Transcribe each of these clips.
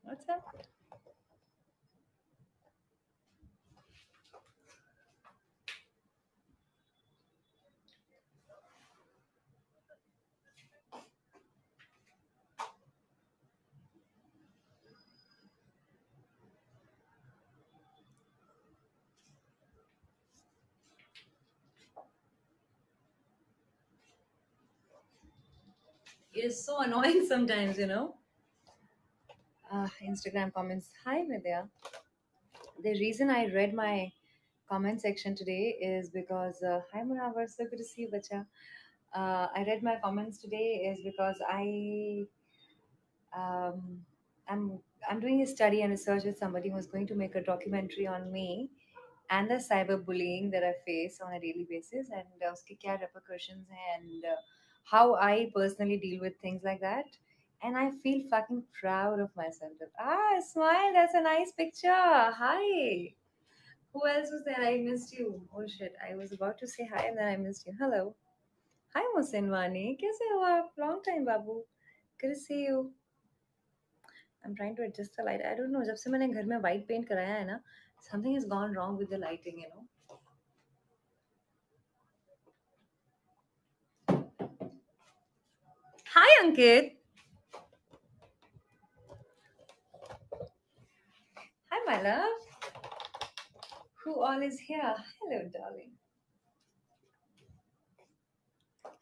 What's up? It is so annoying sometimes. Instagram comments. Hi, Vidya. The reason I read my comment section today is because hi, Munavar. So good to see you, bacha. I read my comments today is because um, I'm I'm doing a study and research with somebody who's going to make a documentary on me and the cyberbullying that I face on a daily basis, and uske kya repercussions hai, and how I personally deal with things like that. And I feel fucking proud of myself. Smile. That's a nice picture. Hi. Who else was there? I missed you. Oh shit. I was about to say hi and then I missed you. Hello. Hi, Mohsin Wani. कैसे हो आप? Long time, Babu. Good to see you. I'm trying to adjust the light. I don't know. जब से मैंने घर में white paint कराया है ना, something has gone wrong with the lighting. Hi, Ankit. Hi, my love. Who all is here? Hello, darling.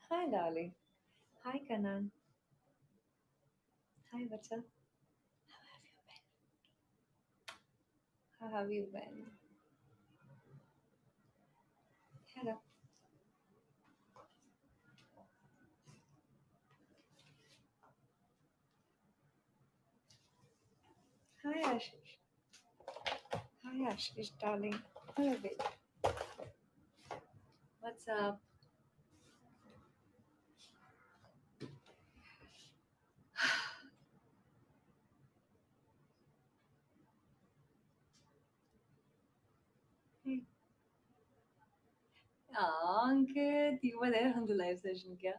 Hi, darling. Hi, Kanan. Hi, Bacha. How have you been? Hello. Hi, Ashish. Hi, Ashish, darling. Hello, babe. What's up? Hey. Aw, Ankit, you were there on the live session, kya?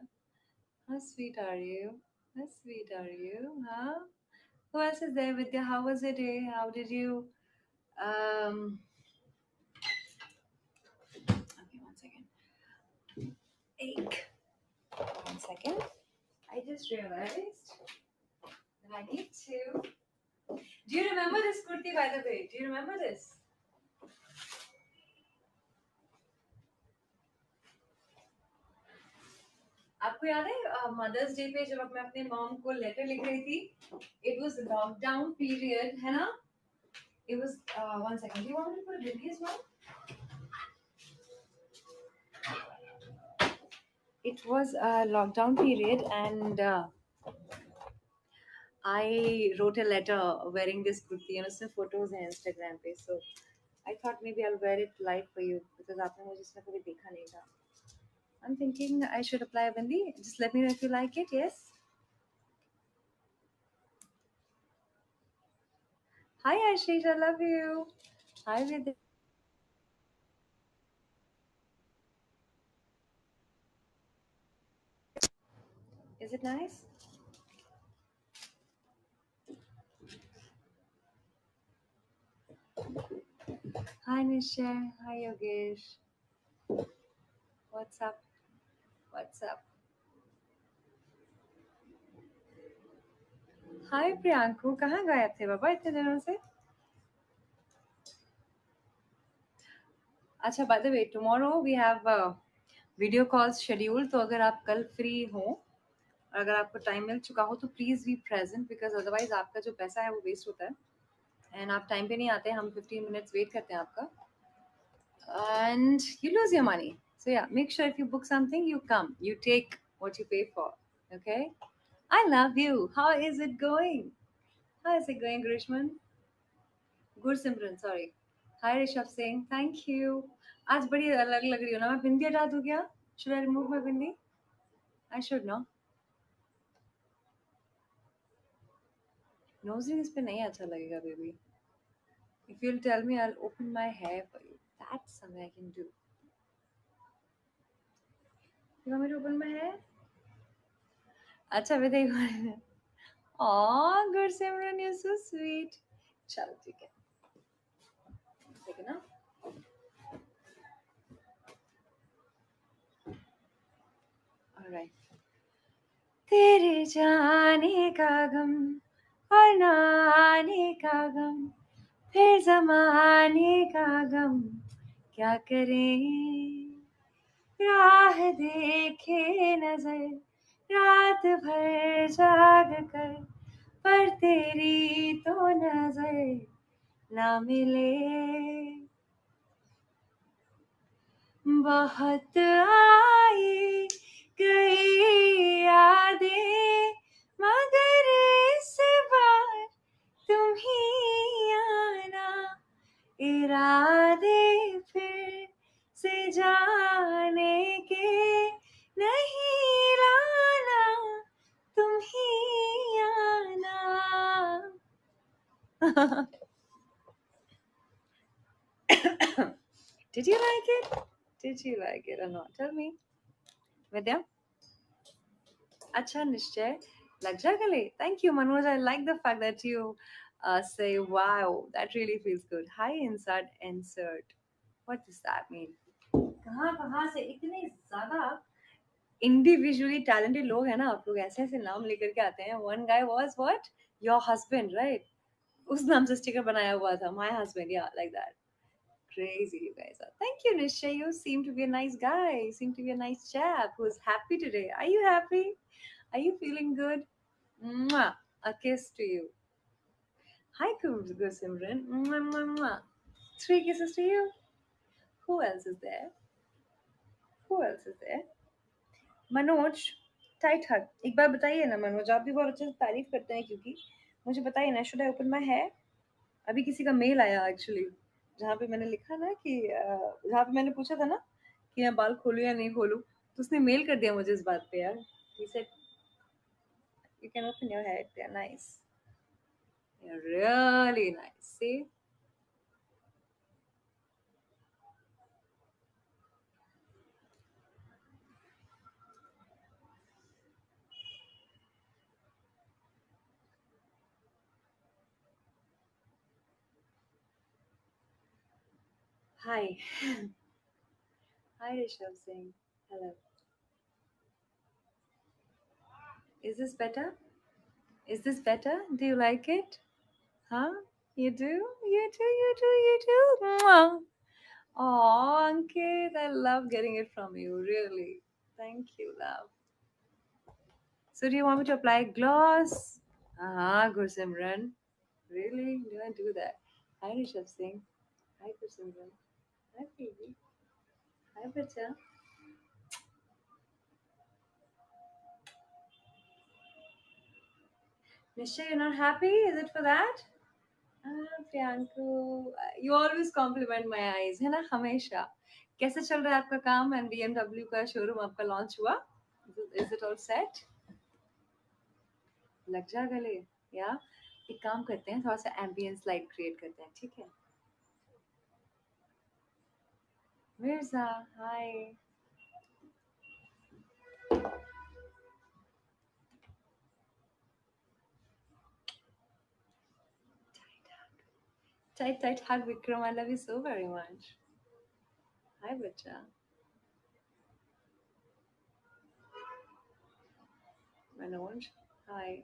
How sweet are you? How sweet are you, huh? Who else is there with you? How was your day? How did you? Okay, one second. Ache. One second. I just realized that I need to. Do you remember this kurti, by the way? Do you remember this? आपको याद है mother's day पे जब मैं अपने mom को letter लिख रही थी? इट वाज लॉकडाउन पीरियड, है ना? It was one second. Do you want me to put a video as well? It was a lockdown period, and I wrote a letter wearing this kurti. उसमें photos हैं Instagram पे. So I thought maybe I'll wear it live for you because आपने मुझे इसमें कभी देखा नहीं था. I'm thinking I should apply a bindi. Just let me know if you like it. Yes. Hi Ashish, I love you. Hi Vidya. Is it nice? Hi Nisha. Hi Yogesh. What's up? What's up? Hi Priyanku. कहाँ गायब थे बाबा इतने दिनों से? अच्छा, by the way, tomorrow we have video calls schedule, तो अगर आप कल फ्री हो और अगर आपको टाइम मिल चुका हो तो please be present, because otherwise आपका जो पैसा है वो वेस्ट होता है एंड आप टाइम पे नहीं आते, हम 15 मिनट्स वेट करते हैं आपका and you lose your money. So yeah, make sure if you book something, you come, you take what you pay for. Okay. I love you. How is it going? How is it going, Grishman? Gursimran, sorry. Hi Rishabh Singh, thank you. आज बड़ी अलग लग रही हो ना, मैं बिंदी हटा दूं क्या? Should I remove my bindi? I should, no? Nosing इस पे नहीं अच्छा लगेगा, baby. If you'll tell me, I'll open my hair for you. That's something I can do. You want me to open my hair? अच्छा, मैं देखो. Aw, Gursimran, you're so sweet. चलो ठीक है, ठीक है ना. All right. तेरे जाने का गम और ना आने का गम, फिर जमाने का गम क्या करें. राह देखे नजर रात भर जाग कर, पर तेरी तो नजर ना मिले. बहुत आई गई यादें, मगर इस बार तुम ही आना. इरादे फिर से जाने के नहीं लाना, तुम ही आना. Did you like it? Did you like it or not? Tell me. Vidya? Acha Nishchay. Lagja Gale. Thank you, Manoj. I like the fact that you say, wow, that really feels good. Hi, insert. What does that mean? कहाँ कहाँ से इतने ज्यादा individually talented लोग हैं ना आप लोग, ऐसे ऐसे नाम लेकर के आते हैं. One guy was what, your husband, right? उस नाम से स्टिकर बनाया हुआ था, माय हस्बैंड, या like that. Crazy you guys are. Thank you, Nisha. You seem to be a nice guy. You seem to be a nice chap who's happy today. Are you happy? Are you feeling good? Mwah. A kiss to you. Hi, Simran. Mwah, mwah, mwah. Three kisses to you. Who else is there? Who else is there? Manoj, tight hug. एक बार बताइए ना मनोज, आप भी बहुत अच्छे से तारीफ करते हैं, क्योंकि मुझे बताइए ना, शुड आई ओपन माई है. अभी किसी का मेल आया एक्चुअली, जहाँ पे मैंने लिखा ना कि जहाँ पे मैंने पूछा था ना कि मैं बाल खोलूं या नहीं खोलूं, तो उसने मेल कर दिया मुझे इस बात पे यार. He said you can open your head, they're nice, they're really nice. See. Hi. Hi Rishabh Singh. Hello. Is this better? Is this better? Do you like it? Huh? You do? You do, you do, you do. Mwah. Oh, Ankit, I love getting it from you, really. Thank you, love. So, do you want me to apply gloss? Ah, Gursimran. Really? Do I do that? Hi, Rishabh Singh. Hi, Gursimran. Hi, baby. Hi, Bacha. Nisha, you're not happy? Is it for that? Priyanku, you always compliment my eyes, है ना, हमेशा. कैसे चल रहा है आपका काम? And BMW का शोरूम आपका लॉन्च हुआ? Is it all set? लग जा गले. या एक काम करते हैं, थोड़ा सा एम्बियंस लाइट क्रिएट करते हैं, ठीक है? मिर्जा, हाय. Tight, tight hug, Vikram. I love you so very much. Hi, Bacha. Manoj, hi.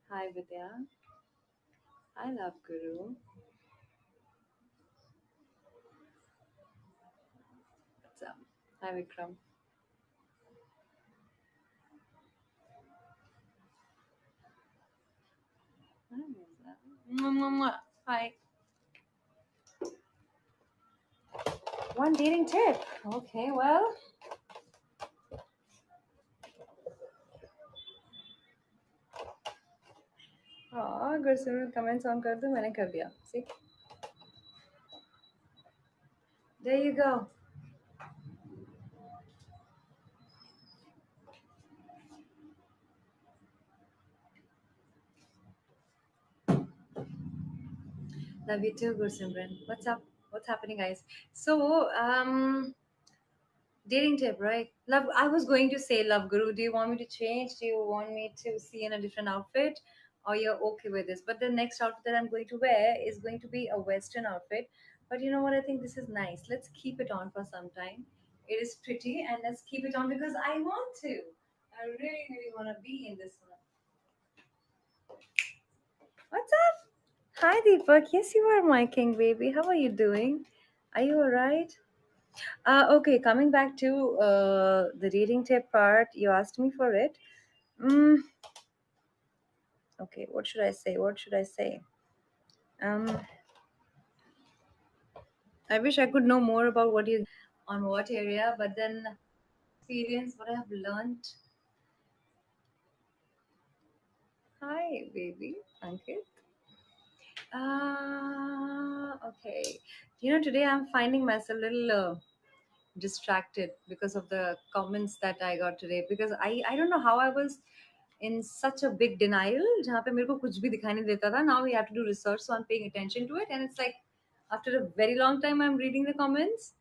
Hi, Vidya. I love Guru. What's up? Hi, Vikram. Hi, Mirza. Mwah, mwah, mwah. Hi. One dating tip. Okay, well. हाँ, Gursimran comments on कर दो, मैंने कर दिया. See? There you go. Love you too, Gursimran. What's up? What's happening, guys? So, dating tip, right? Love. I was going to say, Love Guru. Do you want me to change? Do you want me to see in a different outfit, or you're okay with this? But the next outfit that I'm going to wear is going to be a Western outfit. But you know what? I think this is nice. Let's keep it on for some time. It is pretty, and let's keep it on because I want to. I really, really want to be in this one. What's up? Hi, Deepak. Yes, you are my king, baby. How are you doing? Are you alright? Okay, coming back to the reading tip part, you asked me for it. Mm, okay, what should I say? What should I say? Um, I wish I could know more about what you on what area, but then experience what I have learned. Hi, baby, Ankit. Okay. Today I'm finding myself a little distracted because of the comments that I got today. Because I don't know how I was in such a big denial जहाँ पे मेरे को कुछ भी दिखाई नहीं देता था. Now we have to do research, so I'm paying attention to it, and it's like after a very long time I'm reading the comments.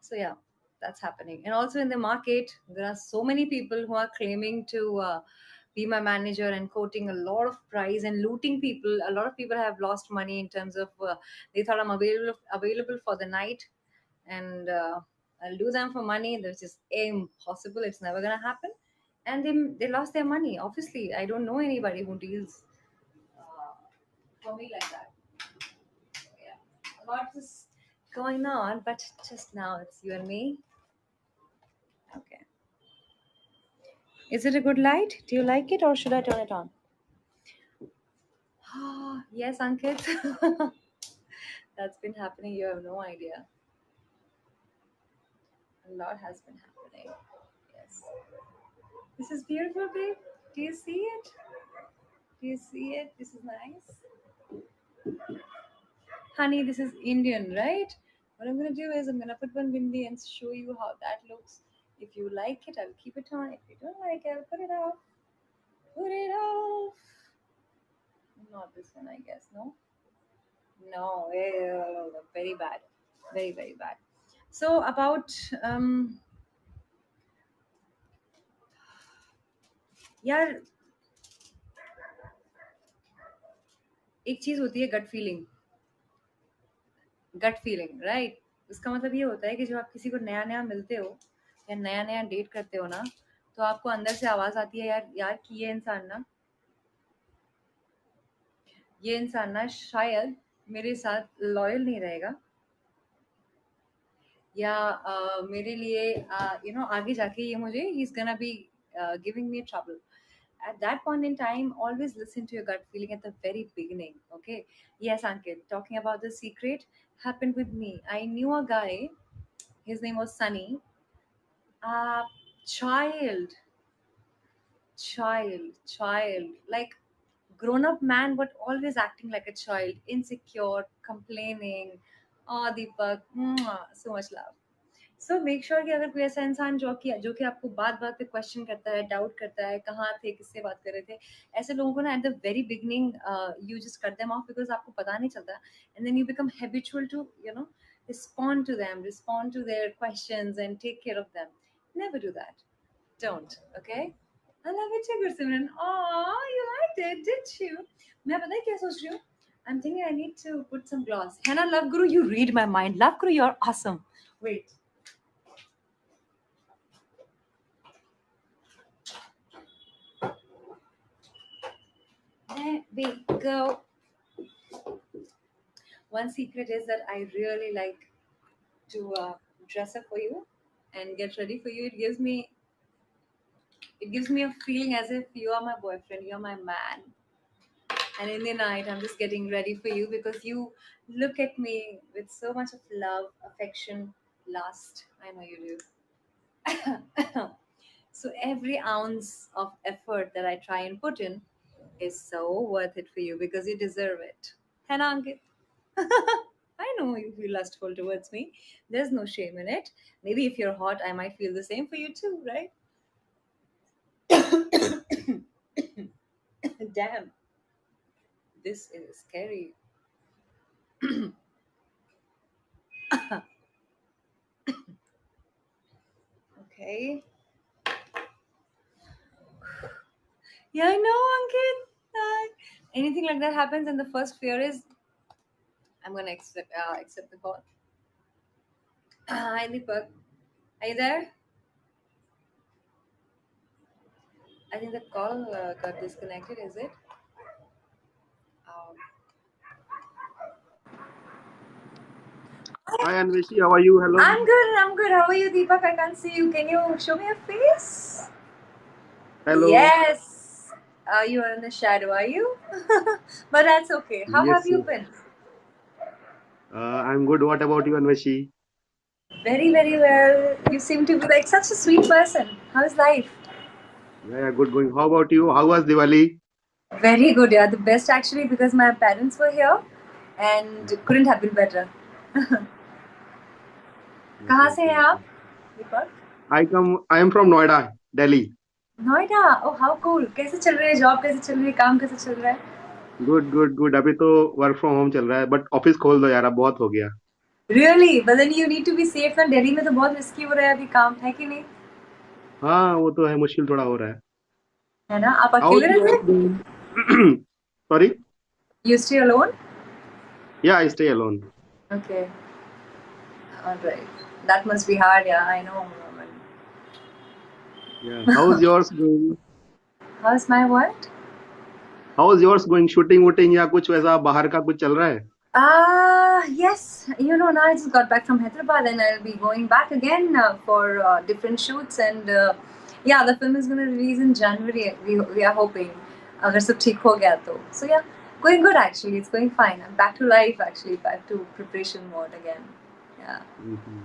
So yeah, that's happening. And also in the market, there are so many people who are claiming to be my manager and quoting a lot of price and looting people. A lot of people have lost money in terms of they thought I'm available for the night, and I'll do them for money. That's just impossible. It's never gonna happen. And they lost their money. Obviously, I don't know anybody who deals uh, for me like that. So, yeah, a lot is going on, but just now it's you and me. Okay. Is it a good light? Do you like it, or should I turn it on? Yes, Ankit. That's been happening. You have no idea. A lot has been happening. Yes. This is beautiful, babe. Do you see it? Do you see it? This is nice. Honey, this is Indian, right? What I'm gonna do is I'm gonna put one bindi and show you how that looks. If you like it, I'll keep it on. If you don't like it, I'll put it off. Put it off. Not this one, I guess. No, no, very bad, very very bad. So about यार एक चीज होती है gut feeling right. उसका मतलब ये होता है कि जब आप किसी को नया नया मिलते हो या नया नया डेट करते हो ना, तो आपको अंदर से आवाज आती है यार यार कि ये इंसान ना शायद मेरे साथ लॉयल नहीं रहेगा या मेरे लिए आगे जाके ये मुझे he is gonna be giving me trouble. At that point in time, always listen to your gut feeling at the very beginning. Okay. Yes, Ankit, talking about the secret happened with me. I knew a guy, his name was Sunny. uh child child, like grown up man but always acting like a child, insecure, complaining. Oh, Deepak, so much love. So make sure कि अगर कोई ऐसा इंसान जो कि आपको बात बात पे क्वेश्चन करता है, डाउट करता है, कहाँ थे, किससे बात कर रहे थे, ऐसे लोगों को ना at the very beginning you just cut them off because आपको पता नहीं चलता. And then you become habitual to respond to them, respond to their questions and take care of them. Never do that. Don't. Okay. I love it too, Gursimran. Oh, you liked it, did you? मैं पता है क्या सोच रही हूँ? I'm thinking I need to put some gloss. Hannah, Love Guru, you read my mind. Love Guru, you're awesome. Wait. There we go. One secret is that I really like to dress up for you and get ready for you. It gives me a feeling as if you are my boyfriend, you're my man. And in the night, I'm just getting ready for you because you look at me with so much of love, affection, lust. I know you do. So every ounce of effort that I try and put in is so worth it for you because you deserve it. Hannah Ankit. I know you feel lustful towards me. There's no shame in it. Maybe if you're hot, I might feel the same for you too, right? Damn, this is scary. Okay. Yeah, I know, Ankit. Anything like that happens, and the first fear is I'm gonna accept the call. Hi, Deepak. Are you there? I think the call got disconnected. Is it? Um, Hi Anveshi, how are you? Hello. I'm good. I'm good. How are you, Deepak? I can't see you. Can you show me your face? Hello. Yes. You are in the shadow, are you? But that's okay. How have Yes, you yes. been? I'm good. What about you, Anveshi? Very, very well. You seem to be like such a sweet person. How's life? Yeah, yeah, good going. How about you? How was Diwali? Very good. Yeah, the best actually because my parents were here and couldn't have been better. Okay, कहाँ से okay, हैं okay. आप दीपक? I am from Noida, Delhi. Noida oh how cool कैसे चल रही है job कैसे चल रही है काम कैसे चल रहा है गुड गुड गुड अभी तो वर्क फ्रॉम होम चल रहा है बट ऑफिस खोल दो यार अब बहुत हो गया. Really but then you need to be safe ना दिल्ली में तो बहुत रिस्की हो रहा है अभी काम है कि नहीं हाँ वो तो है मुश्किल थोड़ा हो रहा है. है ना आप How is अकेले रहते yours हैं going? Sorry? You stay alone Yeah, I stay alone. Okay alright that must be hard yeah I know Yeah. How's yours going? How is my what How's yours going? Shooting wooting या कुछ वैसा बाहर का कुछ चल रहा है? Yes, now I just got back from Hyderabad and I'll be going back again for different shoots. And yeah, the film is going to release in January. We are hoping. अगर सब ठीक हो गया तो. So yeah, going good actually. It's going fine. I'm back to life actually, back to preparation mode again. Yeah. Mm-hmm.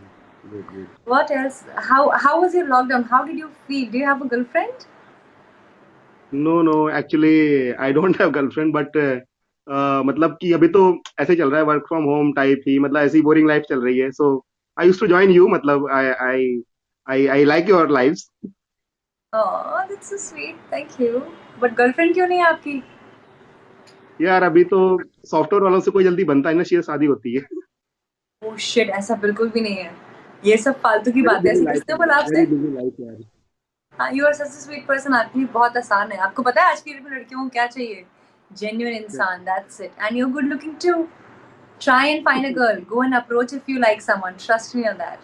Good, good. What else? How was your lockdown? How did you feel? Do you have a girlfriend? No no actually I don't have girlfriend but मतलब कि अभी तो ऐसे चल रहा है work from home type ही मतलब ऐसी बोरिंग लाइफ चल रही है so I used to join you मतलब I like your lives. Oh, that's so sweet. Thank you. But girlfriend क्यों नहीं है आपकी? यार अभी तो सॉफ्टवेयर वालों से कोई जल्दी बनता है ना शेयर शादी होती है. ओह शिट ऐसा बिल्कुल भी नहीं है ये सब फालतू की वेरी बातें बिजी ऐसे लाइफ किसने यार बोला वेरी आपसे बिजी लाइफ यार. हाँ you are such a sweet person आपके लिए बहुत आसान है आपको पता है आज की डेट में लड़कियों को क्या चाहिए जेन्युइन इंसान that's it and you good looking to try and find a girl go and approach if you like someone trust me on that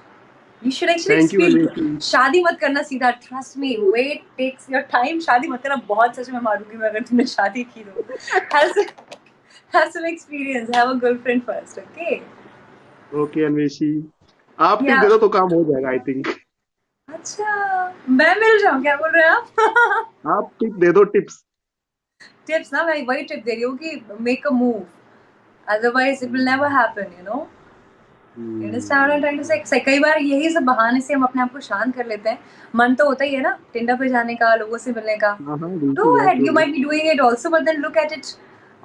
you should actually thank you experience Anveshi. शादी मत करना सीधा trust me wait takes your time शादी मत करना बहुत सच में मारूंगी मैं अगर तूने शादी की तो have some experience have a girlfriend first okay okay Anveshi आप टिप दे yeah दो तो काम हो जाएगा आई थिंक. अच्छा मैं मिल जाऊँ क्या बोल रहे हैं आप आप टिप दे दो टिप्स. टिप्स ना मैं वही टिप दे रही हूँ कि make a move otherwise it will never happen You understand what I'm trying to say? कई बार यही सब बहाने से हम अपने आप को शांत कर लेते हैं मन तो होता ही है ना टिंडर पे जाने का लोगों से मिलने का हाँ हाँ go बिल्कुल है ahead क्यों you नहीं. might be doing it also but then look at it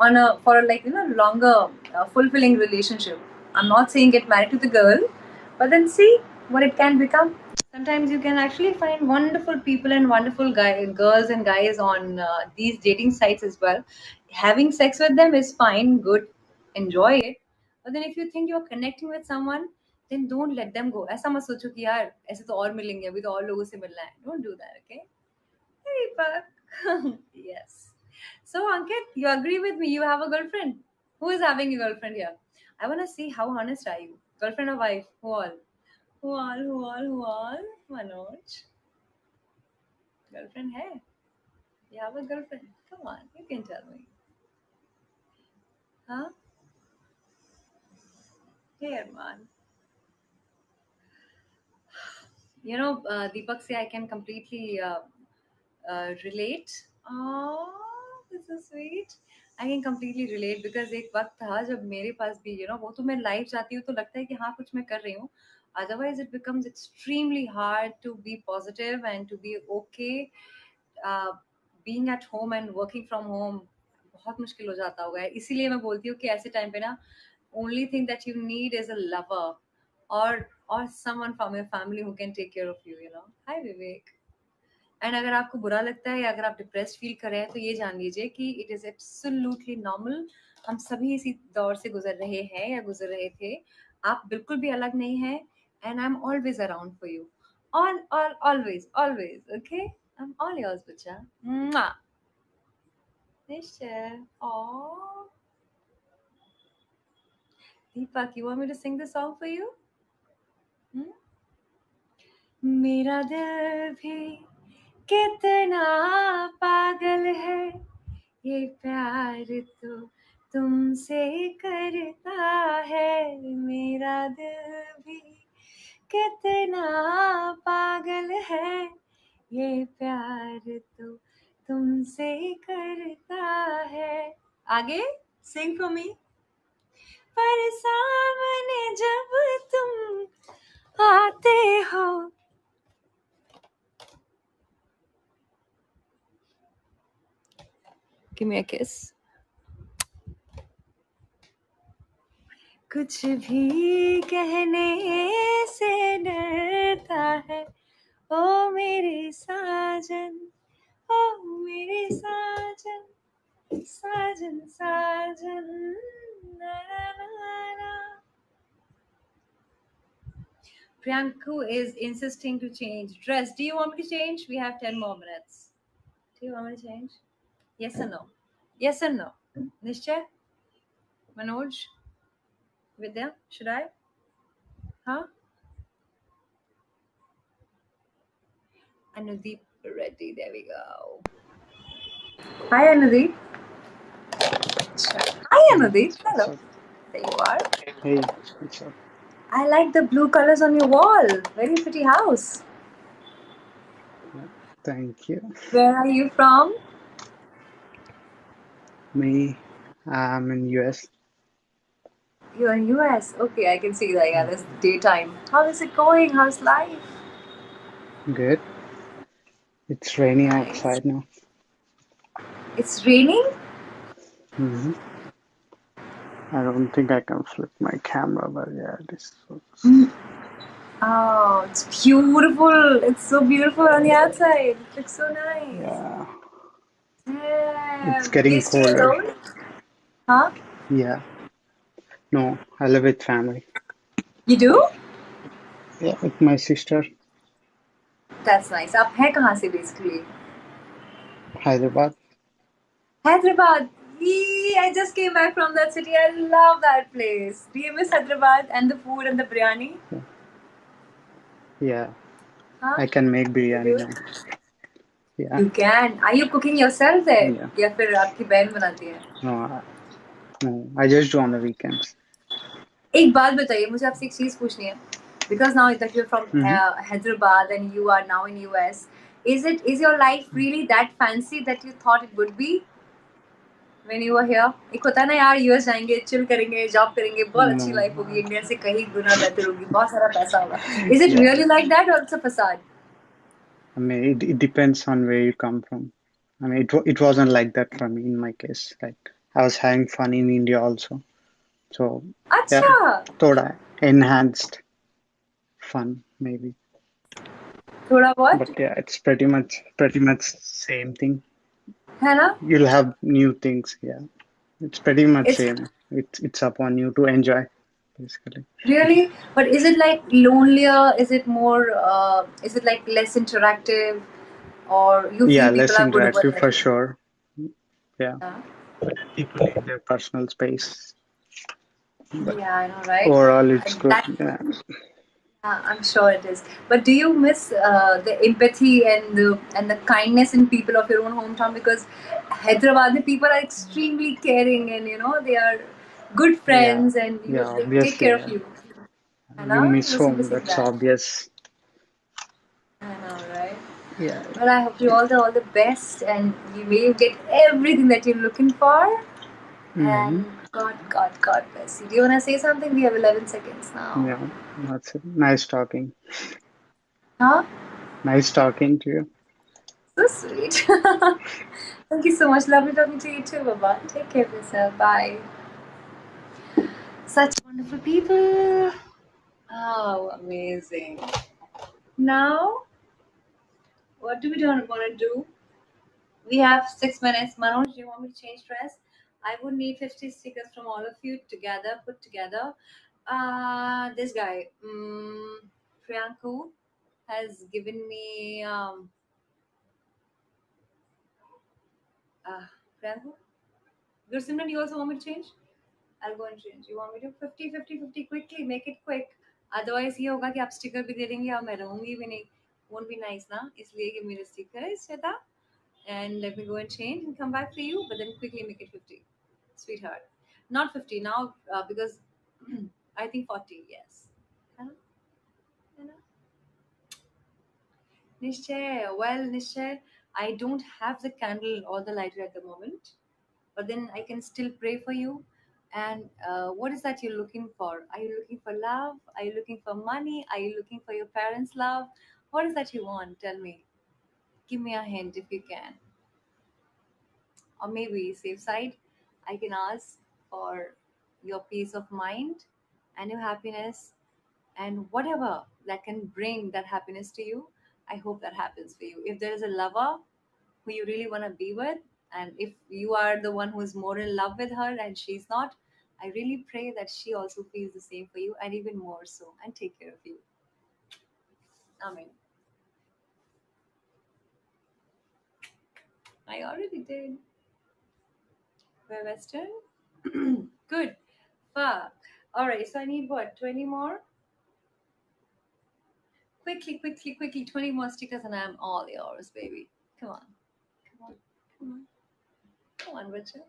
on a for a like longer fulfilling relationship I'm not saying get married to the girl but then see what it can become sometimes you can actually find wonderful people and wonderful girls and guys on these dating sites as well having sex with them is fine good enjoy it but then if you think you're connecting with someone then don't let them go ऐसा मत सोचो कि यार ऐसे तो और मिलेंगे अभी तो और लोगों से मिलना है don't do that okay hey but yes so Ankit you agree with me you have a girlfriend who is having a girlfriend here I want to see how honest are you girlfriend or wife who all Manoj girlfriend hai you have a girlfriend come on you can tell me huh hey Arman Deepak say I can completely relate oh this is sweet I can completely relate because एक वक्त था जब मेरे पास भी वो तो मैं live जाती हूँ तो लगता है कि हाँ कुछ मैं कर रही हूँ otherwise it becomes extremely hard to be positive and to be okay uh, being at home and working from home बहुत मुश्किल हो जाता होगा इसीलिए मैं बोलती हूँ कि ऐसे टाइम पे ना only thing that you need is a lover or or someone from your family who can take care of you hi Vivek and अगर आपको बुरा लगता है या अगर आप डिप्रेस्ड फील कर रहे हैं तो ये जान लीजिए कि इट इज एब्सोल्युटली नॉर्मल। हम सभी इसी दौर से गुजर रहे हैं या गुजर रहे थे। आप बिल्कुल भी अलग नहीं हैं, and I am always around for you, on always always, okay. I am all yours बच्चा। Mwah. निश्चय। Aww. Deepak, you want me to sing the song for you? Hmm? मेरा दिल भी कितना पागल है, ये प्यार तो तुमसे करता है। मेरा दिल भी कितना पागल है, ये प्यार तो तुमसे करता है। आगे सिंग फॉर मी। पर सामने जब तुम आते हो, give me a kiss। कुछ भी कहने से डरता है, ओ मेरे साजन, ओ मेरे साजन, साजन साजन, ना ना ना ना। Priyanku is insisting to change dress. Do you want me to change? We have 10 more minutes. Do you want me to change? Yes or no? Yes or no? Nishchay? Manoj? Vidya? Should I? Huh? Anudeep Reddy. There we go. Hi, Anudeep. Hi, Anudeep. What's Hello. up? There you are. Hey, what's up? I like the blue colors on your wall. Very pretty house. Yeah, thank you. Where are you from? Me, I'm in US. You're in US. Okay, I can see that. Yeah, it's daytime. How is it going? How's life? Good. It's raining Nice. outside now. It's raining? hmm I don't think I can flip my camera, but yeah, this Oh, it's beautiful. It's so beautiful on the outside. It looks so nice. yeah, Damn. it's Do getting you stay colder. alone? Huh? Yeah. No, I live with family. You do? Yeah, with my sister, That's nice. आप हैं कहाँ से basically? Hyderabad. Hyderabad. Yee, I just came back from that city. I love that place. Do you miss Hyderabad and the food and the biryani? Yeah, Huh? I can make You biryani do? now. Yeah, You can. Are you cooking yourself there? yeah. या फिर आपकी बहन बनाती है? No, I just do on the weekends. एक बात बताइए, मुझे आपसे एक चीज पूछनी है। Because now that you're from hmm Hyderabad and you are now in US, is your life really that fancy that you thought it would be when you were here? एक होता है ना यार, यूएस जाएंगे, चिल करेंगे, job करेंगे, बहुत अच्छी लाइफ होगी, इंडिया से कहीं गुना बेहतर होगी, बहुत सारा पैसा होगा। Is it Yeah, really like that or it's a facade? I mean, it depends on where you come from. I mean, it wasn't like that for me in my case. Like, I was having fun in India also. So, yeah, अच्छा, thought I enhanced fun maybe. थोड़ा बहुत But yeah, it's pretty much same thing. है ना? You'll have new things. Yeah, it's pretty much It's same. It's upon you to enjoy, basically. really, but is it like lonelier? Is it more? Is it like less interactive, or you Yeah, feel people less are good over interactive there? for sure. Yeah, Yeah, people need their personal space. But yeah, I know, right? overall, it's good. That Yeah. I'm sure it is. But do you miss the empathy and the kindness in people of your own hometown? Because Hyderabad people are extremely caring, and you know they are good Yeah, friends, and you yeah, know, they take obviously, care of yeah. you. I You know you miss must be home, missing that's that. obvious. I know, right? Yeah. Well, I hope you all the best, and you may get everything that you're looking for. hmm And God bless you. Do you wanna say something? We have 11 seconds now. Yeah, that's it. Nice talking. Huh? Nice talking to you. So sweet. Thank you so much. Lovely talking to you too, Baba. Take care of yourself. Bye. Such wonderful people. Oh, amazing. Now, What do we want to do? We have 6 minutes. Manoj, do you want me to change dress? I would need 50 stickers from all of you together, put together. This guy, Priyanku, has given me Priyanku. Gursimran, you also want me to change? I'll go and change. You want me to 50, 50, 50 quickly? Make it quick. Otherwise ये होगा कि आप sticker भी दे देंगे और मैं रहूंगी भी नहीं. Won't be nice ना. इसलिए कि मेरे stickers Shweta, and let me go and change and come back for you. But then quickly make it 50, sweetheart. Not 50 now because I think 40. Yes. है ना? है ना? Nishchay, well, Nishchay, I don't have the candle or the lighter at the moment, but then I can still pray for you. And what is that you're looking for? Are you looking for love? Are you looking for money? Are you looking for your parents' love? What is that you want? Tell me. Give me a hint if you can. Or maybe, safe side, I can ask for your peace of mind and your happiness and whatever that can bring that happiness to you. I hope that happens for you. If there is a lover who you really want to be with, and if you are the one who is more in love with her and she's not, I really pray that she also feels the same for you and even more so and take care of you. Amen. I already did. We're Western. Good. Fuck. All right. So I need what? 20 more? Quickly, quickly, quickly. 20 more stickers and I'm all yours, baby. Come on. Come on. Come on. Come on, Richard.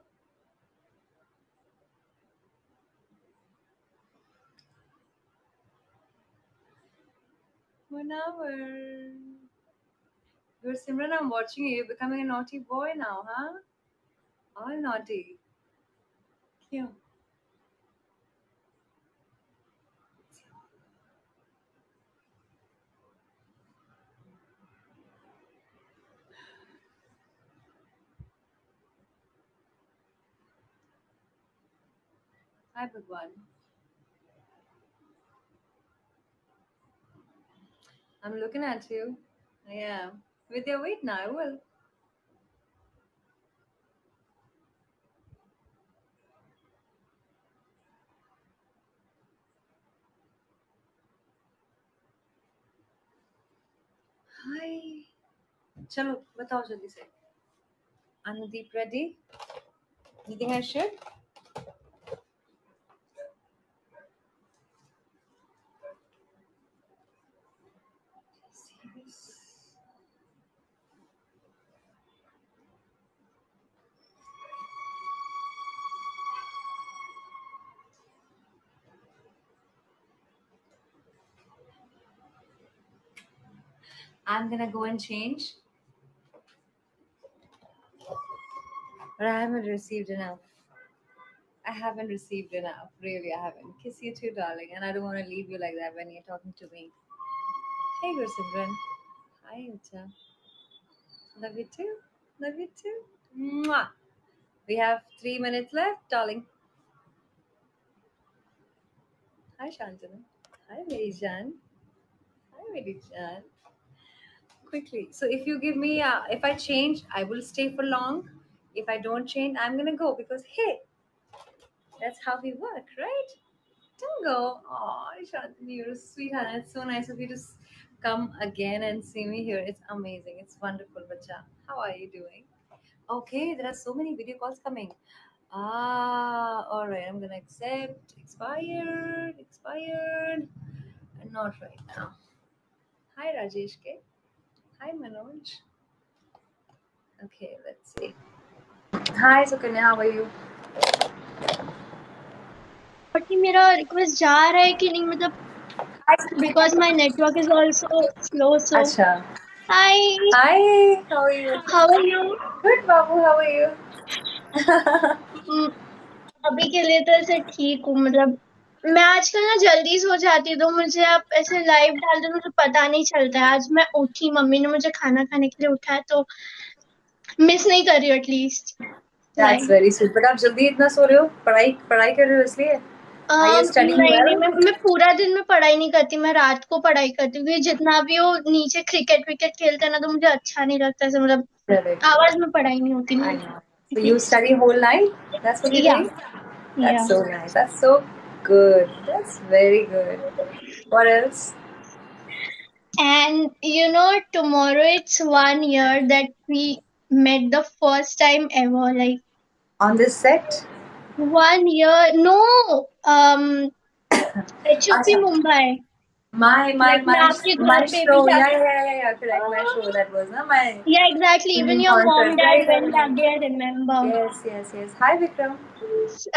1 hour. Good, Simran, I'm watching you. You're becoming a naughty boy now, huh? All naughty. Cute. Hi, Bhagwan. I'm looking at you. I am. With your weight now, I will. Hi. चलो बताओ जल्दी से. Anudeep ready? You think I should? I'm gonna go and change. But I haven't received enough. I haven't received enough. Really, I haven't. Kiss you too, darling. And I don't want to leave you like that when you're talking to me. Hey, Gursimran. Hi, Ucha. Love you too. Love you too. Mwah. We have 3 minutes left, darling. Hi, Shantanu. Hi, Mary Jan. Hi, Mary Jan. Quickly. So if you give me, if I change, I will stay for long. If I don't change, I'm gonna go because hey, that's how we work, right? Don't go. Oh, Shantanu, you're a sweetheart. It's so nice of you to come again and see me here. It's amazing. It's wonderful, Bacha. How are you doing? Okay, there are so many video calls coming. All right. I'm gonna accept. Expired. Expired. Not right now. Hi, Rajesh K. Hi, Manoj. Okay, let's see. Hi, Sukanya. How are you? कि मेरा request जा रहा है कि नहीं मतलब because my network is also slow so Acha. hi Hi. How are you? how are you Good, Babu. How are you? अभी के लिए तो ऐसे ठीक हूँ मतलब मैं आजकल ना जल्दी सो जाती हूँ तो मुझे आप ऐसे लाइव डाल दो मुझे पता नहीं चलता है आज मैं उठी मम्मी ने मुझे खाना खाने के लिए उठाया तो मिस नहीं कर रही हूँ at least That's very sweet. But आप जल्दी इतना सो रहे हो? पढ़ाई पढ़ाई कर रहे हो इसलिए? Are you studying नहीं नहीं, well? मैं पूरा दिन में पढ़ाई नहीं करती, मैं रात को पढ़ाई करती हूँ, क्योंकि जितना भी वो नीचे क्रिकेट विकेट खेलते हैं ना, तो मुझे अच्छा नहीं लगता, ऐसे मतलब Correct. आवाज में पढ़ाई नहीं होती I मेरी। know. So you study whole night? That's what you're Yeah, doing? That's yeah. so nice. That's so good. That's very good. What else? And you know, tomorrow it's 1 year that we met the first time ever. Like On this set? 1 year, no, HUP Acha. Mumbai. My my Like मैं my आपके my घर पे भी show. जा. Yeah. Correct. My show. That was na my Yeah, exactly. Even singing your mom, concert. dad Right. went that day, I remember. Yes. Hi Vikram.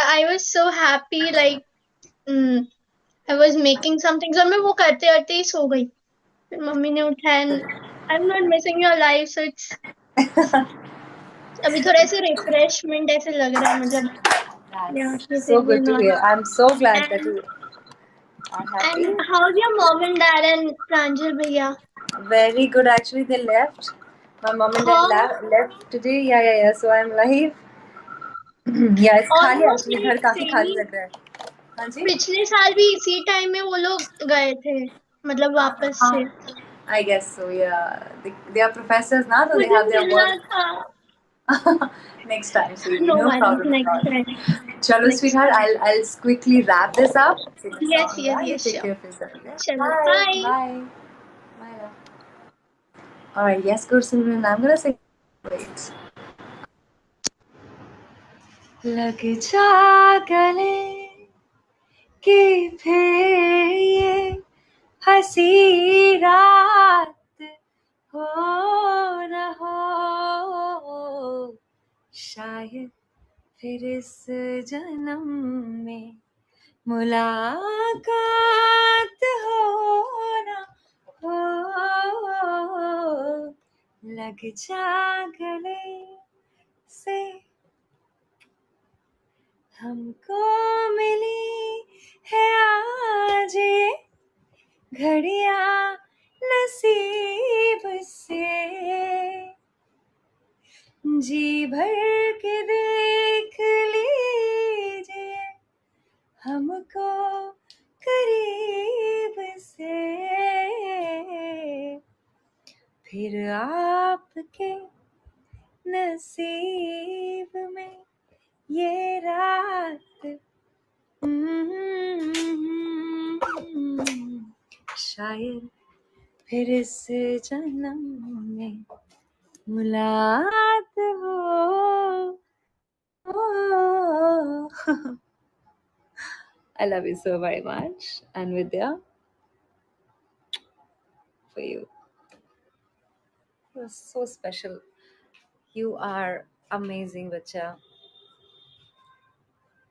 I was so happy, like I was making something. So मैं वो करते करते ही सो गई. फिर mummy ने उठाया. I'm not missing your life, so it's अभी थोड़ा ऐसे रिफ्रेशमेंट ऐसे लग रहा है, मतलब यहाँ That's के so दिन good to and all. hear. I'm so glad that And you are happy. how's your mom and dad and Pranjal भैया? Very good. Actually, they left. My mom and dad हाँ, left today. Yeah. So I'm live. Yeah, it's खाली almost actually. घर like काफी same खाली ही. लग रहा है. हाँ जी. पिछले साल भी इसी टाइम में वो लोग गए थे, मतलब वापस से. I guess so. Yeah, they are professors now, so they मुझे have their मिलना work. था. Next time, sweetie. No No worries, problem at next all. time. Chalo, Next sweetheart. time. I'll quickly wrap this up. Sing a Yes, song. yes, Yeah, you yes, take sure. care of yourself. Okay. Chalo, Bye. bye. Bye. Love. All right. Yes, Gursimran. I'm gonna sing. Wait. लग जा गले कि फिर ये हंसी रात हो न हो, शायद फिर इस जन्म में मुलाकात हो न हो, लग जा गले से हमको मिली है आज ये घड़ियां नसीब से, जी भर के देख लीजिए हमको करीब से, फिर आपके नसीब में ये रात शायद फिर इस जन्म में मुलाकात हो. I love you so very much. And Vidya, for you. You're so special. You are amazing, Bacha.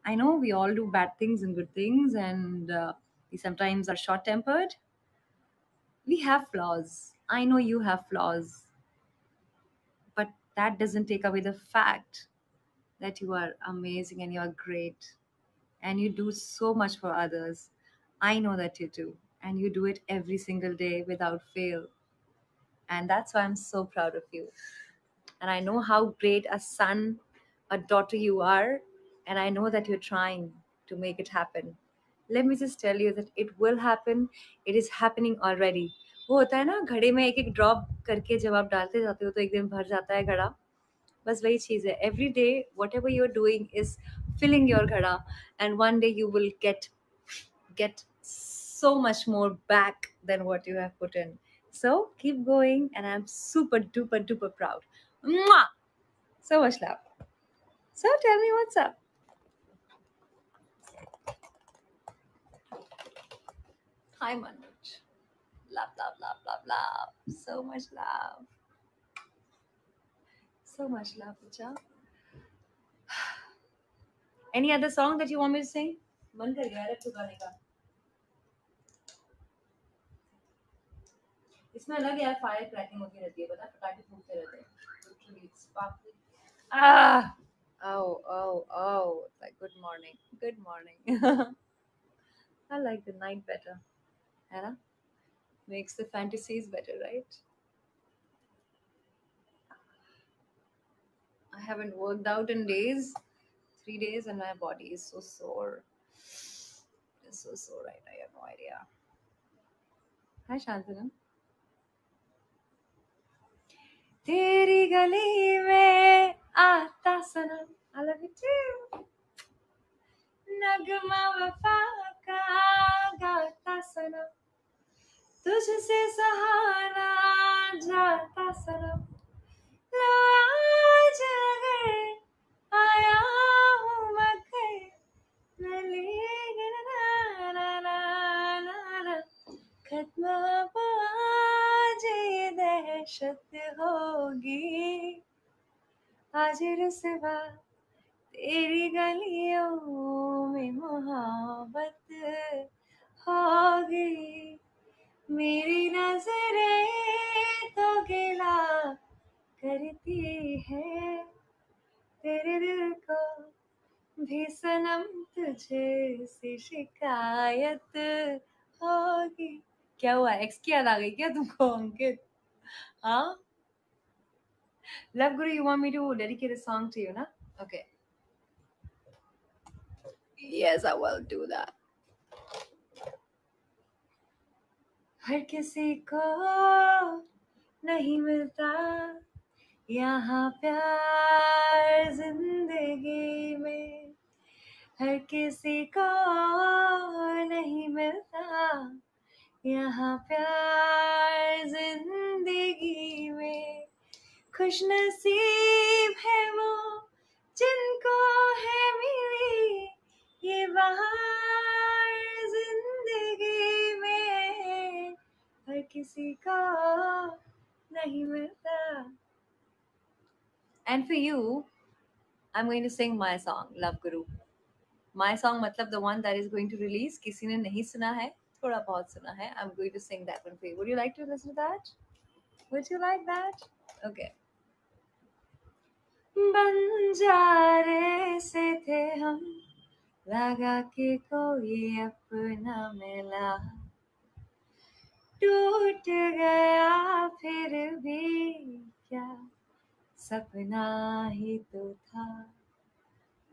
I know we all do bad things and good things, and we sometimes are short tempered. We have flaws. I know you have flaws, but that doesn't take away the fact that you are amazing and you are great and you do so much for others. I know that you do, and you do it every single day without fail. And that's why I'm so proud of you. And I know how great a son, a daughter you are, and I know that you're trying to make it happen. Let me just tell you that it will happen. It is happening already. वो होता है ना घड़े में एक एक drop करके जब आप डालते जाते हो तो एक दिन भर जाता है घड़ा. बस वही चीज़ है. Every day, whatever you're doing is filling your घड़ा, and one day you will get so much more back than what you have put in. So keep going, and I'm super duper duper proud. Mwah! So much love. So tell me what's up. Hi Manoj. Love. So much love. So much love, Puja. Any other song that you want me to sing? मन कर गया है गाने का. इसमें अलग यार fire cracking होती रहती है, पता पटाखे फूटते रहते हैं. Literally sparkling. Ah! Oh. Like good morning. Good morning. I like the night better. Anna? Makes the fantasies better, right? I haven't worked out in days. 3 days and my body is so sore. so right. I have no idea. Hi, Shantanu. तेरी गली में आता सनम. I love you too. नगमा वफा का गाता सनम. तुझसे सहाना जाता सनम. लो आज अगर आया हूँ मगर खत्म आज ये दहशत होगी. आज रुसवा तेरी गलियों में मोहब्बत होगी. मेरी नजरें तो गिला करती है तेरे दिल को भी सनम तुझे से शिकायत होगी. क्या हुआ, एक्स की याद आ गई क्या तुमको अंकित? हाँ, Love Guru, you want me to dedicate a song to you, na? Okay. Yes, I will do that. हर किसी को नहीं मिलता यहाँ प्यार जिंदगी में. हर किसी को नहीं मिलता यहाँ प्यार जिंदगी में. खुश नसीब है वो जिनको है मिली ये बहार जिंदगी में. हर किसी को नहीं मिलता. And for you, I'm going to sing my song, Love Guru. My song मतलब the one that is going to release. किसी ने नहीं सुना है, थोड़ा बहुत सुना है. I'm going to sing that one for you. Would you like to listen to that? Would you like that? Okay. बंजारे से थे हम, लगा कि कोई अपना मिला. टूट गया फिर भी क्या सपना ही तो था.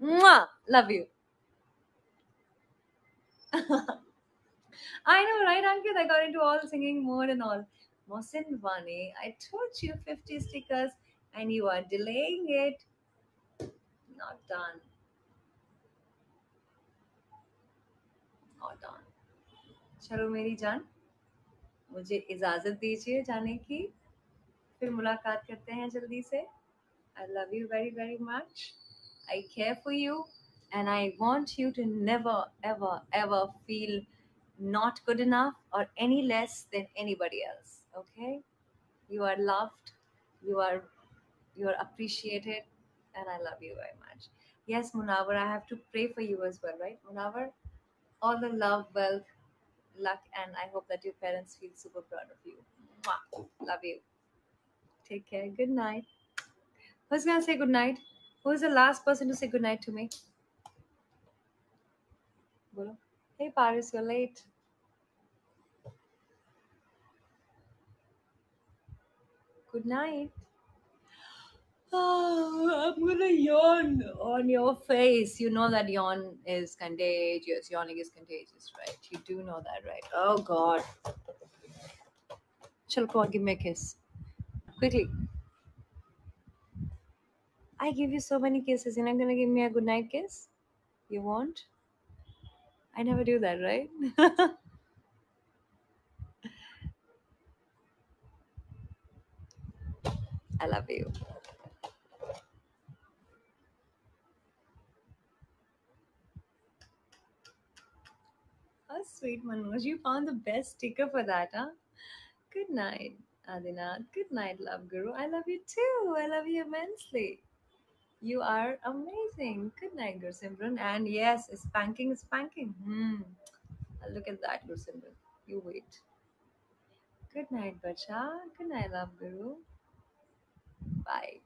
Mwah! Love you. I know, right, Ankit? I got into all singing mode and all. Mohsin Vani, I told you 50 stickers and you are delaying it. Not done. Not done. चलो मेरी जान, मुझे इजाजत दीजिए जाने की. फिर मुलाकात करते हैं जल्दी से. I love you very very much. I care for you and I want you to never ever ever feel not good enough or any less than anybody else. Okay? You are loved. You are appreciated, and I love you very much. Yes, Munawar, I have to pray for you as well, right, Munawar? All the love, wealth, luck, and I hope that your parents feel super proud of you. Mwah. Love you. Take care. Good night. Who's gonna say good night? Who is the last person to say good night to me? Bolo. Hey Paris, you're late. Good night. Oh, I'm gonna yawn on your face. You know that yawn is contagious. Yawning is contagious, right? You do know that, right? Oh God. Chal, come on, give me a kiss. Quickly. I give you so many kisses. You're not gonna give me a good night kiss? You won't? I never do that, right? I love you. How sweet, Manoj. You found the best sticker for that, huh? Good night, Adinath. Good night, Love Guru. I love you too. I love you immensely. You are amazing. Good night, Gursimran. And yes, spanking is spanking. Look at that, Gursimran. You wait. Good night, Bacha. Good night, Love Guru. Bye.